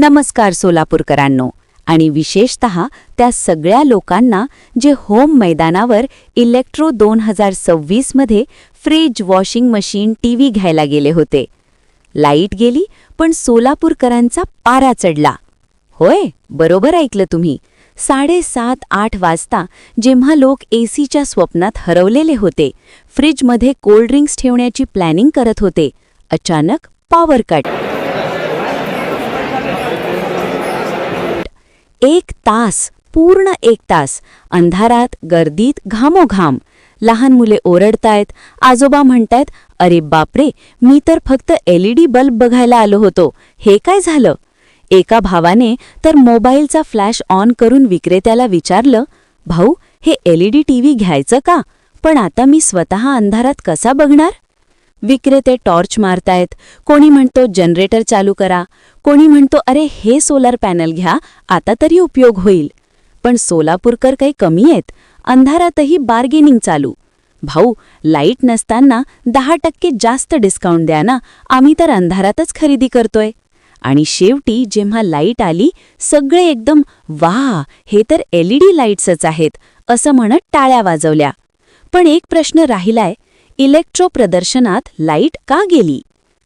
नमस्कार सोलापूरकरांनो आणि विशेषतः त्या सगळ्या लोकांना जे होम मैदानावर इलेक्ट्रो 2026 मध्ये फ्रिज, वॉशिंग मशीन, टीव्ही घ्यायला गेले होते. लाईट गेली पण सोलापूरकरांचा पारा चढला. होय, बरोबर ऐकलं तुम्ही. 7:30-8 वाजता जेव्हा लोक एसीच्या स्वप्नात हरवलेले होते, फ्रिजमध्ये कोल्ड्रिंक्स ठेवण्याची प्लॅनिंग करत होते, अचानक पॉवर कट. 1 तास, पूर्ण 1 तास, अंधारात, गर्दीत, घामोघाम. लहान मुले ओरडतायत, आजोबा म्हणतायत, अरे बापरे, मी तर फक्त LED बल्ब बघायला आलो होतो, हे काय झालं? एका भावाने तर मोबाईलचा फ्लॅश ऑन करून विक्रेत्याला विचारलं, भाऊ, हे LED टीव्ही घ्यायचं का? पण आता मी स्वतः अंधारात कसा बघणार? विक्रेते टॉर्च मारतायत, कोणी म्हणतो जनरेटर चालू करा, कोणी म्हणतो अरे हे सोलर पॅनल घ्या, आता तरी उपयोग होईल. पण सोलापूरकर काही कमी आहेत, अंधारातही बार्गेनिंग चालू. भाऊ, लाईट नसताना 10% जास्त डिस्काउंट द्या ना, आम्ही तर अंधारातच खरेदी करतोय. आणि शेवटी जेव्हा लाईट आली, सगळे एकदम वाह, हे तर LED लाईट्सच आहेत असं म्हणत टाळ्या वाजवल्या. पण एक प्रश्न राहिलाय, इलेक्ट्रो प्रदर्शनात लाईट का गेली?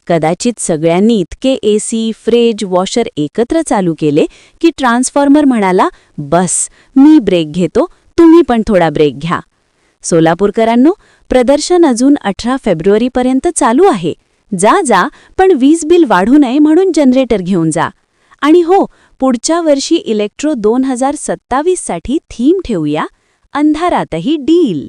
कदाचित सगळ्यांनी इतके एसी, फ्रिज, वॉशर एकत्र चालू केले की ट्रान्सफॉर्मर म्हणाला, बस, मी ब्रेक घेतो, तुम्ही पण थोडा ब्रेक घ्या. सोलापूरकरांनो, प्रदर्शन अजून 18 फेब्रुवारीपर्यंत चालू आहे. जा, पण वीज बिल वाढू नये म्हणून जनरेटर घेऊन जा. आणि हो, पुढच्या वर्षी इलेक्ट्रो 2027 साठी थीम ठेवूया, अंधारातही डील.